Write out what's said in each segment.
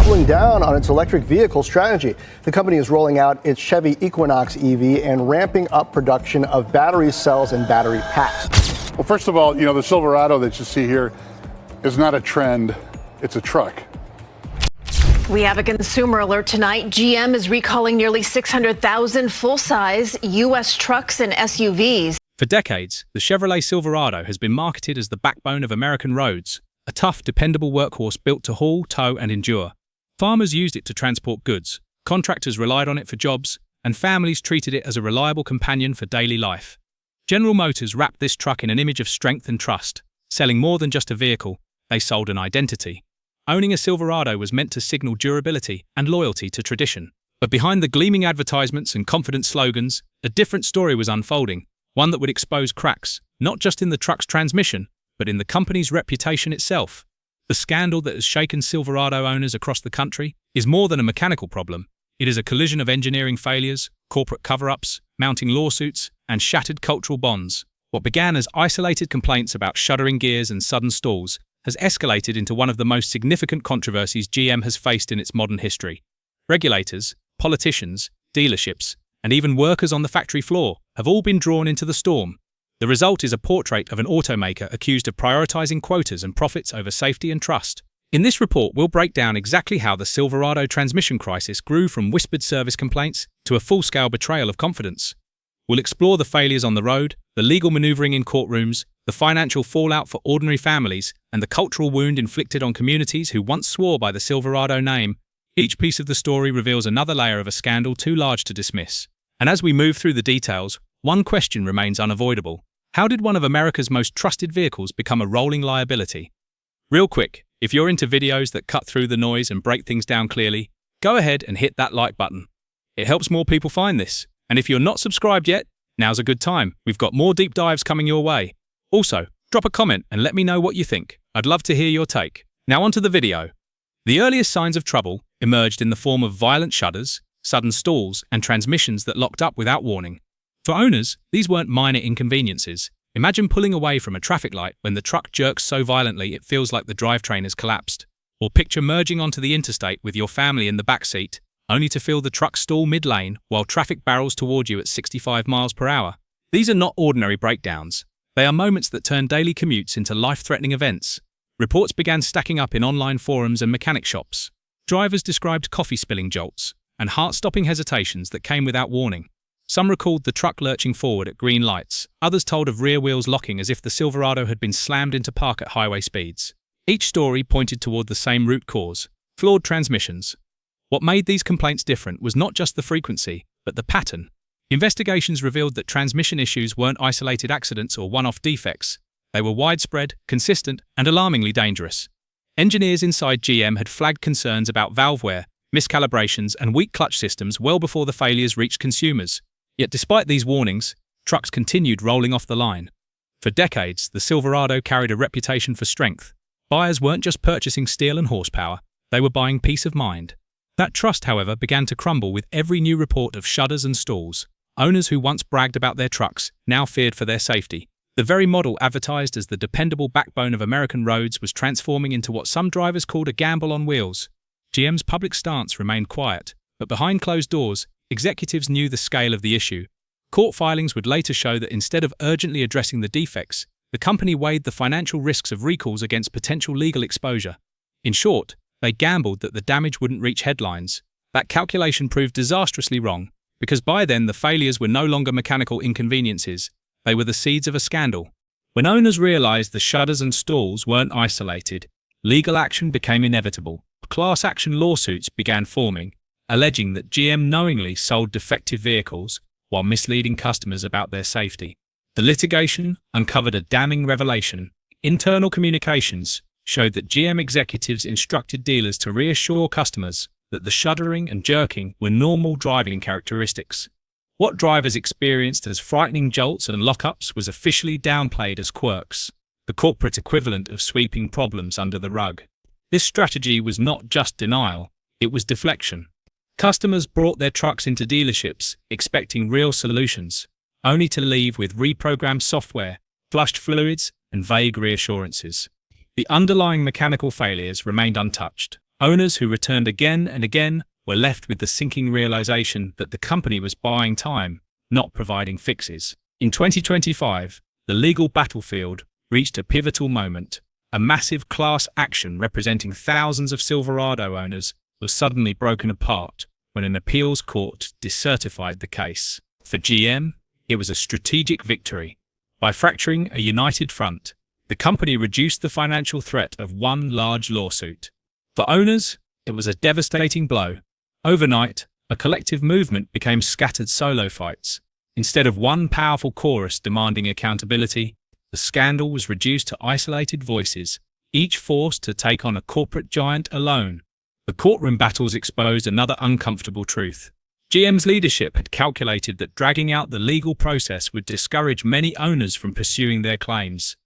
doubling down on its electric vehicle strategy. The company is rolling out its Chevy Equinox EV and ramping up production of battery cells and battery packs. Well, first of all, the Silverado that you see here is not a trend, it's a truck. We have a consumer alert tonight. GM is recalling nearly 600,000 full-size U.S. trucks and SUVs. For decades, the Chevrolet Silverado has been marketed as the backbone of American roads, a tough, dependable workhorse built to haul, tow, and endure. Farmers used it to transport goods, contractors relied on it for jobs, and families treated it as a reliable companion for daily life. General Motors wrapped this truck in an image of strength and trust. Selling more than just a vehicle, they sold an identity. Owning a Silverado was meant to signal durability and loyalty to tradition. But behind the gleaming advertisements and confident slogans, a different story was unfolding, one that would expose cracks, not just in the truck's transmission, but in the company's reputation itself. The scandal that has shaken Silverado owners across the country is more than a mechanical problem. It is a collision of engineering failures, corporate cover-ups, mounting lawsuits, and shattered cultural bonds. What began as isolated complaints about shuddering gears and sudden stalls has escalated into one of the most significant controversies GM has faced in its modern history. Regulators, politicians, dealerships, and even workers on the factory floor have all been drawn into the storm. The result is a portrait of an automaker accused of prioritizing quotas and profits over safety and trust. In this report, we'll break down exactly how the Silverado transmission crisis grew from whispered service complaints to a full-scale betrayal of confidence. We'll explore the failures on the road, the legal maneuvering in courtrooms, the financial fallout for ordinary families, and the cultural wound inflicted on communities who once swore by the Silverado name. Each piece of the story reveals another layer of a scandal too large to dismiss. And as we move through the details, one question remains unavoidable. How did one of America's most trusted vehicles become a rolling liability? Real quick, if you're into videos that cut through the noise and break things down clearly, go ahead and hit that like button. It helps more people find this. And if you're not subscribed yet, now's a good time. We've got more deep dives coming your way. Also, drop a comment and let me know what you think. I'd love to hear your take. Now onto the video. The earliest signs of trouble emerged in the form of violent shudders, sudden stalls, and transmissions that locked up without warning. For owners, these weren't minor inconveniences. Imagine pulling away from a traffic light when the truck jerks so violently it feels like the drivetrain has collapsed. Or picture merging onto the interstate with your family in the back seat, only to feel the truck stall mid-lane while traffic barrels toward you at 65 miles per hour. These are not ordinary breakdowns. They are moments that turn daily commutes into life-threatening events. Reports began stacking up in online forums and mechanic shops. Drivers described coffee-spilling jolts and heart-stopping hesitations that came without warning. Some recalled the truck lurching forward at green lights. Others told of rear wheels locking as if the Silverado had been slammed into park at highway speeds. Each story pointed toward the same root cause: flawed transmissions. What made these complaints different was not just the frequency, but the pattern. Investigations revealed that transmission issues weren't isolated accidents or one-off defects. They were widespread, consistent, and alarmingly dangerous. Engineers inside GM had flagged concerns about valve wear, miscalibrations, and weak clutch systems well before the failures reached consumers. Yet despite these warnings, trucks continued rolling off the line. For decades, the Silverado carried a reputation for strength. Buyers weren't just purchasing steel and horsepower, they were buying peace of mind. That trust, however, began to crumble with every new report of shudders and stalls. Owners who once bragged about their trucks now feared for their safety. The very model advertised as the dependable backbone of American roads was transforming into what some drivers called a gamble on wheels. GM's public stance remained quiet, but behind closed doors, executives knew the scale of the issue. Court filings would later show that instead of urgently addressing the defects, the company weighed the financial risks of recalls against potential legal exposure. In short, they gambled that the damage wouldn't reach headlines. That calculation proved disastrously wrong, because by then the failures were no longer mechanical inconveniences, they were the seeds of a scandal. When owners realized the shudders and stalls weren't isolated, legal action became inevitable. Class action lawsuits began forming, alleging that GM knowingly sold defective vehicles while misleading customers about their safety. The litigation uncovered a damning revelation. Internal communications showed that GM executives instructed dealers to reassure customers that the shuddering and jerking were normal driving characteristics. What drivers experienced as frightening jolts and lockups was officially downplayed as quirks, the corporate equivalent of sweeping problems under the rug. This strategy was not just denial, it was deflection. Customers brought their trucks into dealerships expecting real solutions, only to leave with reprogrammed software, flushed fluids, and vague reassurances. The underlying mechanical failures remained untouched. Owners who returned again and again were left with the sinking realization that the company was buying time, not providing fixes. In 2025, the legal battlefield reached a pivotal moment. A massive class action representing thousands of Silverado owners was suddenly broken apart when an appeals court decertified the case. For GM, it was a strategic victory. By fracturing a united front, the company reduced the financial threat of one large lawsuit. For owners, it was a devastating blow. Overnight, a collective movement became scattered solo fights. Instead of one powerful chorus demanding accountability, the scandal was reduced to isolated voices, each forced to take on a corporate giant alone. The courtroom battles exposed another uncomfortable truth. GM's leadership had calculated that dragging out the legal process would discourage many owners from pursuing their claims.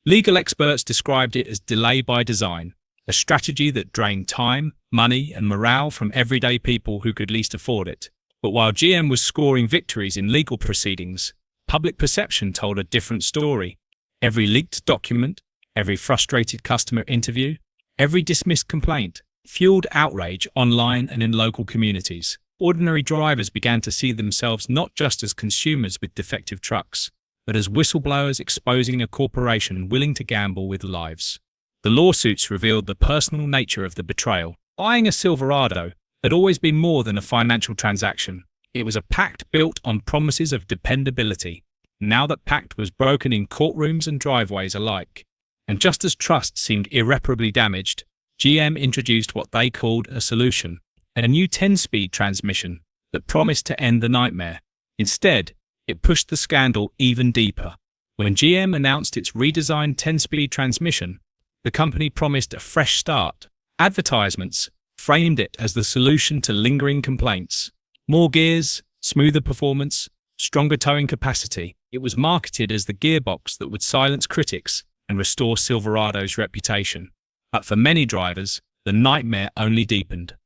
Legal experts described it as delay by design, a strategy that drained time, money, and morale from everyday people who could least afford it. But while GM was scoring victories in legal proceedings, public perception told a different story. Every leaked document, every frustrated customer interview, every dismissed complaint fueled outrage online and in local communities. Ordinary drivers began to see themselves not just as consumers with defective trucks, but as whistleblowers exposing a corporation willing to gamble with lives. The lawsuits revealed the personal nature of the betrayal. Buying a Silverado had always been more than a financial transaction. It was a pact built on promises of dependability. Now that pact was broken in courtrooms and driveways alike. And just as trust seemed irreparably damaged, GM introduced what they called a solution, a new 10-speed transmission that promised to end the nightmare. Instead, it pushed the scandal even deeper. When GM announced its redesigned 10-speed transmission, the company promised a fresh start. Advertisements framed it as the solution to lingering complaints. More gears, smoother performance, stronger towing capacity. It was marketed as the gearbox that would silence critics and restore Silverado's reputation. But for many drivers, the nightmare only deepened.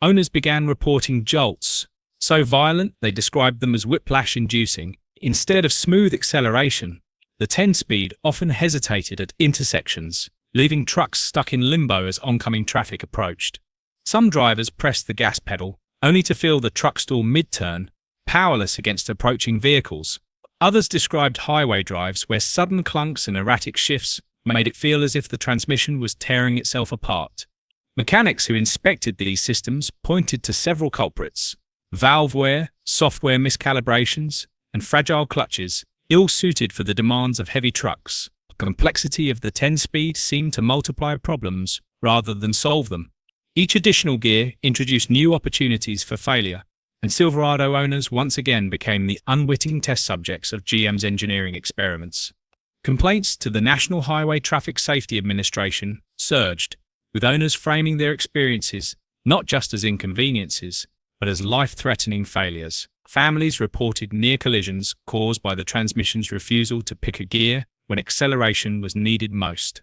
Owners began reporting jolts, so violent they described them as whiplash-inducing. Instead of smooth acceleration, the 10-speed often hesitated at intersections, leaving trucks stuck in limbo as oncoming traffic approached. Some drivers pressed the gas pedal, only to feel the truck stall mid-turn, powerless against approaching vehicles. Others described highway drives where sudden clunks and erratic shifts made it feel as if the transmission was tearing itself apart. Mechanics who inspected these systems pointed to several culprits: valve wear, software miscalibrations, and fragile clutches, ill-suited for the demands of heavy trucks. The complexity of the 10-speed seemed to multiply problems rather than solve them. Each additional gear introduced new opportunities for failure, and Silverado owners once again became the unwitting test subjects of GM's engineering experiments. Complaints to the National Highway Traffic Safety Administration surged, with owners framing their experiences not just as inconveniences, but as life-threatening failures. Families reported near collisions caused by the transmission's refusal to pick a gear when acceleration was needed most.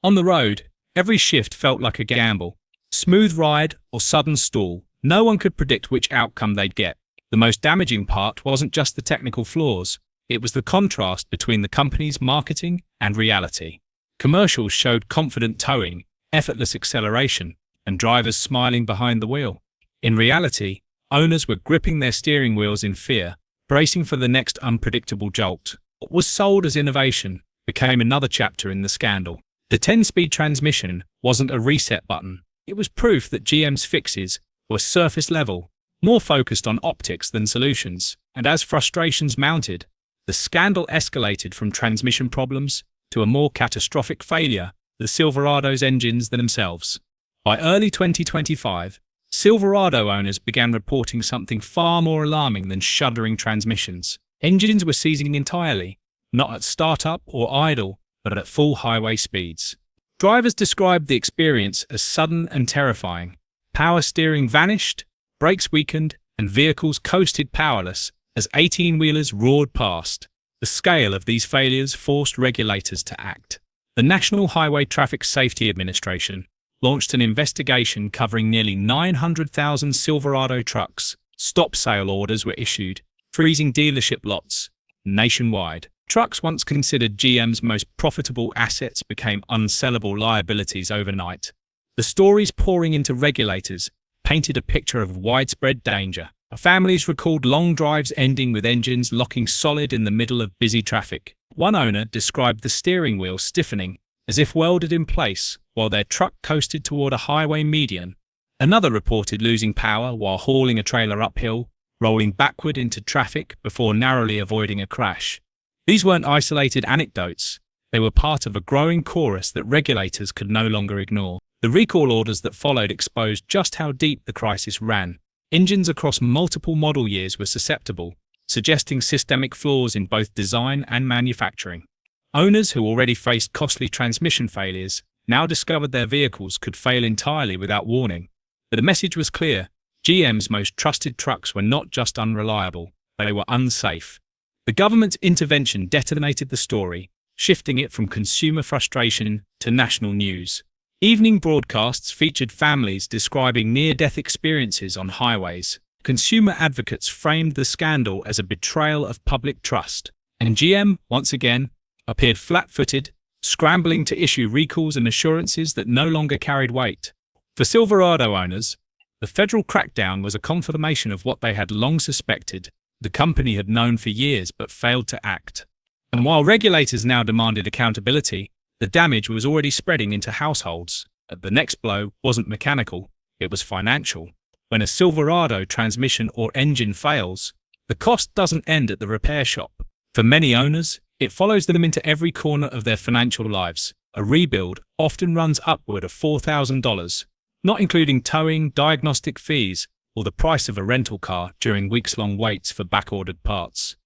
On the road, every shift felt like a gamble. Smooth ride or sudden stall, no one could predict which outcome they'd get. The most damaging part wasn't just the technical flaws, it was the contrast between the company's marketing and reality. Commercials showed confident towing, effortless acceleration, and drivers smiling behind the wheel. In reality, owners were gripping their steering wheels in fear, bracing for the next unpredictable jolt. What was sold as innovation became another chapter in the scandal. The 10-speed transmission wasn't a reset button. It was proof that GM's fixes were surface level, more focused on optics than solutions. And as frustrations mounted, the scandal escalated from transmission problems to a more catastrophic failure, the Silverado's engines themselves. By early 2025, Silverado owners began reporting something far more alarming than shuddering transmissions. Engines were seizing entirely, not at startup or idle, but at full highway speeds. Drivers described the experience as sudden and terrifying. Power steering vanished, brakes weakened, and vehicles coasted powerless as 18-wheelers roared past. The scale of these failures forced regulators to act. The National Highway Traffic Safety Administration launched an investigation covering nearly 900,000 Silverado trucks. Stop sale orders were issued, freezing dealership lots nationwide. Trucks once considered GM's most profitable assets became unsellable liabilities overnight. The stories pouring into Regulators painted a picture of widespread danger. Families recalled long drives ending with engines locking solid in the middle of busy traffic. One owner described the steering wheel stiffening as if welded in place while their truck coasted toward a highway median. Another reported losing power while hauling a trailer uphill, rolling backward into traffic before narrowly avoiding a crash. These weren't isolated anecdotes. They were part of a growing chorus that Regulators could no longer ignore. The recall orders that followed exposed just how deep the crisis ran. Engines across multiple model years were susceptible, suggesting systemic flaws in both design and manufacturing. Owners who already faced costly transmission failures now discovered their vehicles could fail entirely without warning. But the message was clear. GM's most trusted trucks were not just unreliable, they were unsafe. The government's intervention detonated the story, shifting it from consumer frustration to national news. Evening broadcasts featured families describing near-death experiences on highways. Consumer advocates framed the scandal as a betrayal of public trust. And GM, once again, appeared flat-footed, scrambling to issue recalls and assurances that no longer carried weight. For Silverado owners, the federal crackdown was a confirmation of what they had long suspected. The company had known for years but failed to act. And while Regulators now demanded accountability, the damage was already spreading into households. The next blow wasn't mechanical, it was financial. When a Silverado transmission or engine fails, the cost doesn't end at the repair shop. For many owners, it follows them into every corner of their financial lives. A rebuild often runs upward of $4,000, not including towing, diagnostic fees, or the price of a rental car during weeks-long waits for back-ordered parts.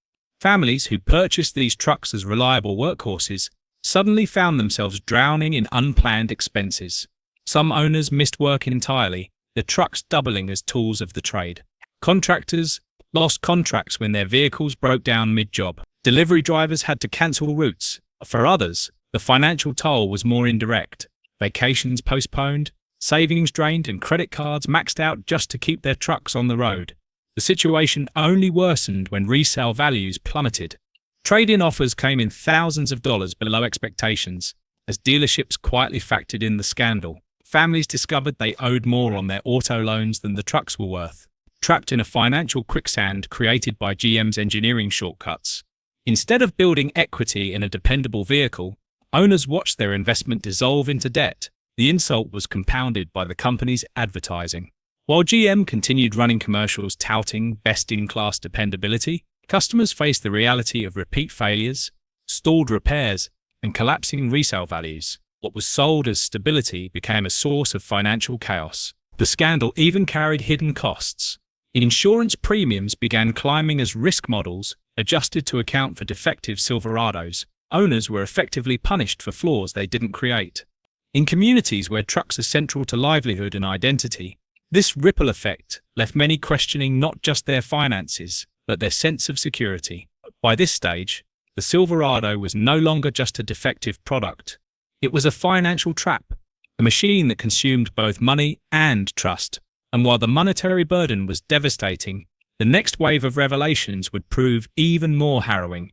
Families who purchased these trucks as reliable workhorses suddenly found themselves drowning in unplanned expenses. Some owners missed work entirely, their trucks doubling as tools of the trade. Contractors lost contracts when their vehicles broke down mid-job. Delivery drivers had to cancel routes. For others, the financial toll was more indirect. Vacations postponed, savings drained, and credit cards maxed out just to keep their trucks on the road. The situation only worsened when resale values plummeted. Trade-in offers came in thousands of dollars below expectations, as dealerships quietly factored in the scandal. Families discovered they owed more on their auto loans than the trucks were worth, trapped in a financial quicksand created by GM's engineering shortcuts. Instead of building equity in a dependable vehicle, owners watched their investment dissolve into debt. The insult was compounded by the company's advertising. While GM continued running commercials touting best-in-class dependability, customers faced the reality of repeat failures, stalled repairs, and collapsing resale values. What was sold as stability became a source of financial chaos. The scandal even carried hidden costs. Insurance premiums began climbing as risk models adjusted to account for defective Silverados. Owners were effectively punished for flaws they didn't create. In communities where trucks are central to livelihood and identity, this ripple effect left many questioning not just their finances, but their sense of security. By this stage, the Silverado was no longer just a defective product. It was a financial trap, a machine that consumed both money and trust. And while the monetary burden was devastating, the next wave of revelations would prove even more harrowing.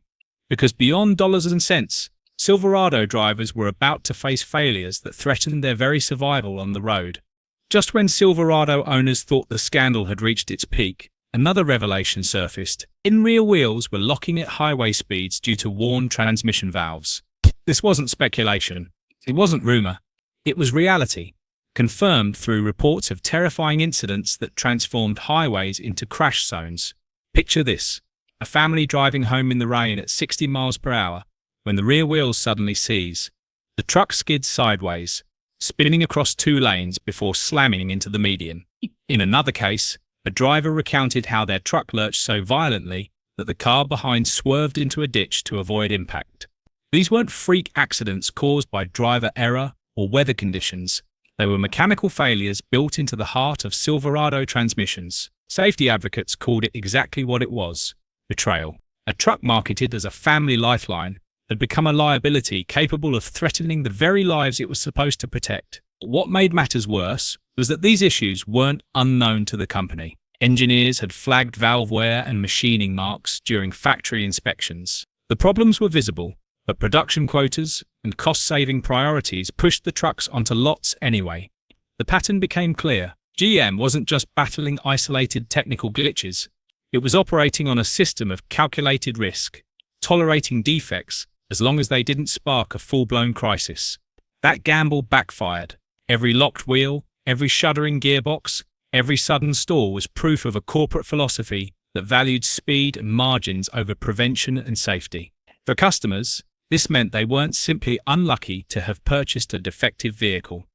Because beyond dollars and cents, Silverado drivers were about to face failures that threatened their very survival on the road. Just when Silverado owners thought the scandal had reached its peak, another revelation surfaced. In-rear wheels were locking at highway speeds due to worn transmission valves. This wasn't speculation. It wasn't rumor. It was reality, confirmed through reports of terrifying incidents that transformed highways into crash zones. Picture this: a family driving home in the rain at 60 miles per hour when the rear wheels suddenly seize. The truck skids sideways, spinning across 2 lanes before slamming into the median. In another case, a driver recounted how their truck lurched so violently that the car behind swerved into a ditch to avoid impact. These weren't freak accidents caused by driver error or weather conditions. They were mechanical failures built into the heart of Silverado transmissions. Safety advocates called it exactly what it was: betrayal. A truck marketed as a family lifeline had become a liability capable of threatening the very lives it was supposed to protect. What made matters worse was that these issues weren't unknown to the company. Engineers had flagged valve wear and machining marks during factory inspections. The problems were visible, but production quotas and cost-saving priorities pushed the trucks onto lots anyway. the pattern became clear. GM wasn't just battling isolated technical glitches. It was operating on a system of calculated risk, tolerating defects as long as they didn't spark a full-blown crisis. That gamble backfired. Every locked wheel, every shuddering gearbox, every sudden stall was proof of a corporate philosophy that valued speed and margins over prevention and safety. For customers, this meant they weren't simply unlucky to have purchased a defective vehicle.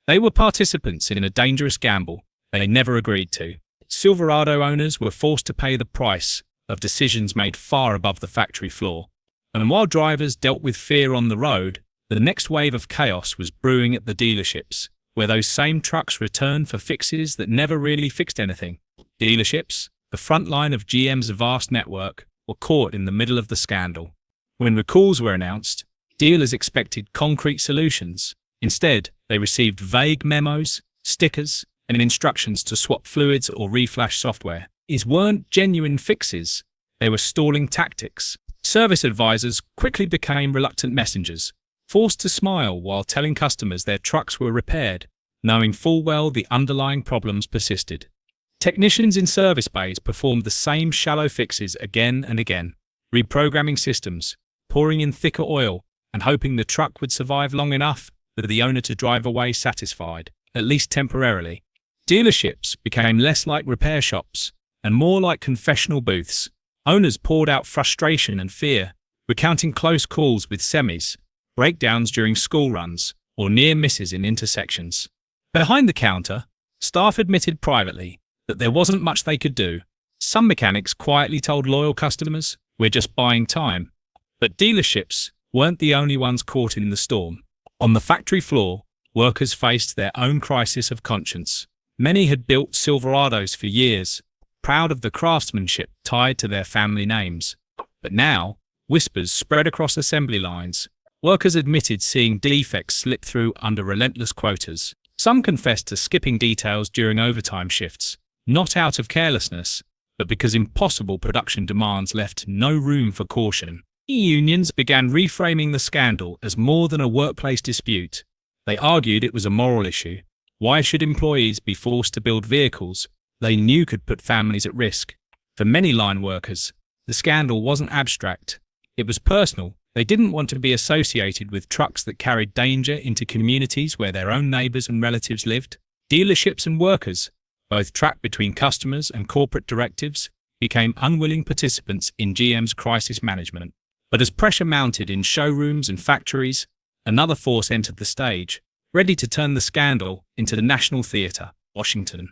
They were participants in a dangerous gamble they never agreed to. Silverado owners were forced to pay the price of decisions made far above the factory floor. And while drivers dealt with fear on the road, the next wave of chaos was brewing at the dealerships, where those same trucks returned for fixes that never really fixed anything. Dealerships, the front line of GM's vast network, were caught in the middle of the scandal. When recalls were announced, dealers expected concrete solutions. Instead, they received vague memos, stickers, and instructions to swap fluids or reflash software. These weren't genuine fixes. They were stalling tactics. Service advisors quickly became reluctant messengers, forced to smile while telling customers their trucks were repaired, knowing full well the underlying problems persisted. Technicians in service bays performed the same shallow fixes again and again, reprogramming systems, pouring in thicker oil, and hoping the truck would survive long enough for the owner to drive away satisfied, at least temporarily. Dealerships became less like repair shops and more like confessional booths. Owners poured out frustration and fear, recounting close calls with semis, breakdowns during school runs, or near misses in intersections. Behind the counter, staff admitted privately that there wasn't much they could do. Some mechanics quietly told loyal customers, "We're just buying time." But dealerships weren't the only ones caught in the storm. On the factory floor, workers faced their own crisis of conscience. Many had built Silverados for years, proud of the craftsmanship tied to their family names. But now, whispers spread across assembly lines. Workers admitted seeing defects slip through under relentless quotas. Some confessed to skipping details during overtime shifts, not out of carelessness, but because impossible production demands left no room for caution. Unions began reframing the scandal as more than a workplace dispute. They argued it was a moral issue. Why should employees be forced to build vehicles they knew could put families at risk? For many line workers, the scandal wasn't abstract. It was personal. They didn't want to be associated with trucks that carried danger into communities where their own neighbors and relatives lived. Dealerships and workers, both trapped between customers and corporate directives, became unwilling participants in GM's crisis management. But as pressure mounted in showrooms and factories, another force entered the stage, ready to turn the scandal into the national theater, Washington.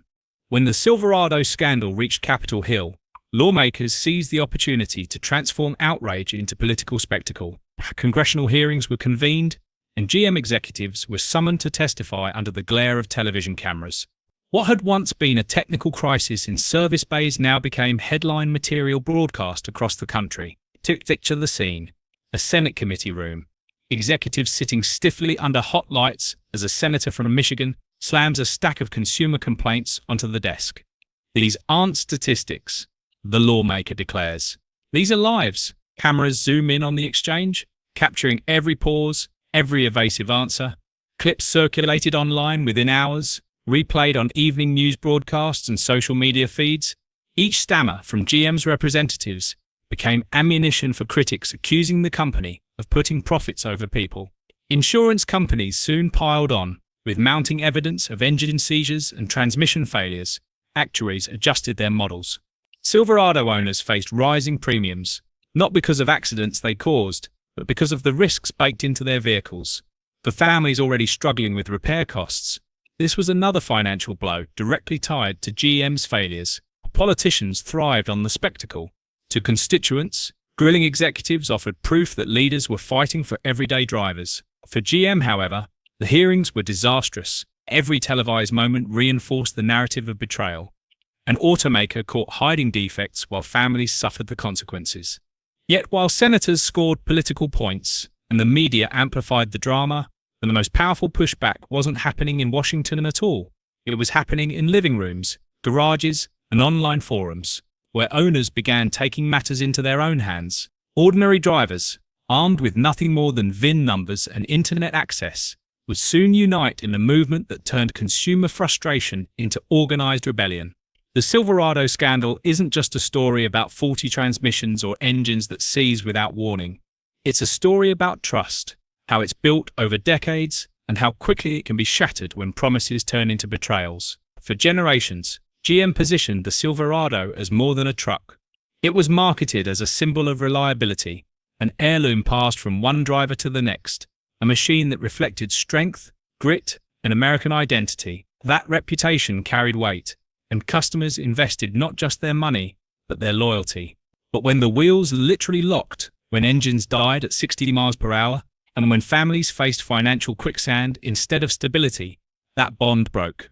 When the Silverado scandal reached Capitol Hill, lawmakers seized the opportunity to transform outrage into political spectacle. Congressional hearings were convened, and GM executives were summoned to testify under the glare of television cameras. What had once been a technical crisis in service bays now became headline material broadcast across the country. To picture the scene: a Senate committee room, executives sitting stiffly under hot lights as a senator from Michigan slams a stack of consumer complaints onto the desk. "These aren't statistics," the lawmaker declares. "These are lives." Cameras zoom in on the exchange, capturing every pause, every evasive answer. Clips circulated online within hours, replayed on evening news broadcasts and social media feeds. Each stammer from GM's representatives became ammunition for critics accusing the company of putting profits over people. Insurance companies soon piled on, with mounting evidence of engine seizures and transmission failures. Actuaries adjusted their models. Silverado owners faced rising premiums, not because of accidents they caused, but because of the risks baked into their vehicles. For families already struggling with repair costs, this was another financial blow directly tied to GM's failures. Politicians thrived on the spectacle. To constituents, grilling executives offered proof that leaders were fighting for everyday drivers. For GM, however, the hearings were disastrous. Every televised moment reinforced the narrative of betrayal. An automaker caught hiding defects while families suffered the consequences. Yet while senators scored political points and the media amplified the drama, the most powerful pushback wasn't happening in Washington at all. It was happening in living rooms, garages, and online forums, where owners began taking matters into their own hands. Ordinary drivers, armed with nothing more than VIN numbers and internet access, would soon unite in a movement that turned consumer frustration into organized rebellion. The Silverado scandal isn't just a story about faulty transmissions or engines that seize without warning. It's a story about trust, how it's built over decades, and how quickly it can be shattered when promises turn into betrayals. For generations, GM positioned the Silverado as more than a truck. It was marketed as a symbol of reliability, an heirloom passed from one driver to the next, a machine that reflected strength, grit, and American identity. That reputation carried weight, and customers invested not just their money, but their loyalty. But when the wheels literally locked, when engines died at 60 miles per hour, and when families faced financial quicksand instead of stability, that bond broke.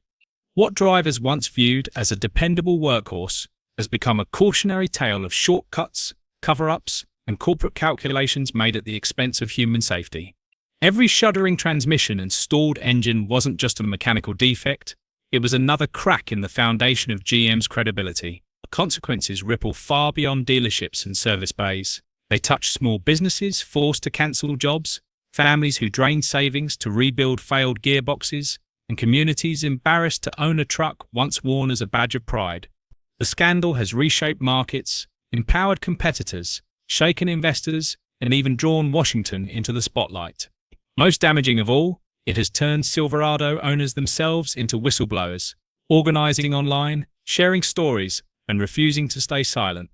What drivers once viewed as a dependable workhorse has become a cautionary tale of shortcuts, cover-ups, and corporate calculations made at the expense of human safety. Every shuddering transmission and stalled engine wasn't just a mechanical defect, it was another crack in the foundation of GM's credibility. The consequences ripple far beyond dealerships and service bays. They touch small businesses forced to cancel jobs, families who drained savings to rebuild failed gearboxes, and communities embarrassed to own a truck once worn as a badge of pride. The scandal has reshaped markets, empowered competitors, shaken investors, and even drawn Washington into the spotlight. Most damaging of all, it has turned Silverado owners themselves into whistleblowers, organizing online, sharing stories, and refusing to stay silent.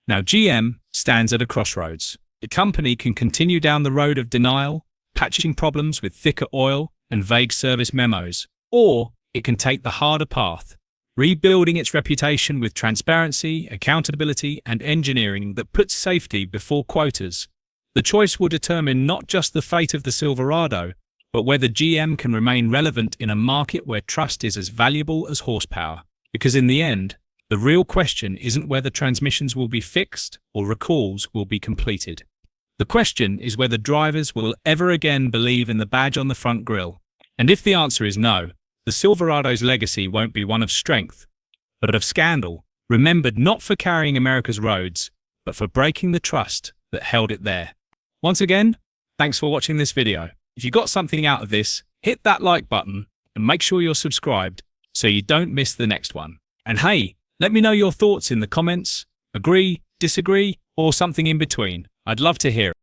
Now GM stands at a crossroads. The company can continue down the road of denial, patching problems with thicker oil and vague service memos, or it can take the harder path, rebuilding its reputation with transparency, accountability, and engineering that puts safety before quotas. The choice will determine not just the fate of the Silverado, but whether GM can remain relevant in a market where trust is as valuable as horsepower. Because in the end, the real question isn't whether transmissions will be fixed or recalls will be completed. The question is whether drivers will ever again believe in the badge on the front grille. And if the answer is no, the Silverado's legacy won't be one of strength, but of scandal, remembered not for carrying America's roads, but for breaking the trust that held it there. Once again, thanks for watching this video. If you got something out of this, hit that like button and make sure you're subscribed so you don't miss the next one. And hey, let me know your thoughts in the comments. Agree, disagree, or something in between. I'd love to hear it.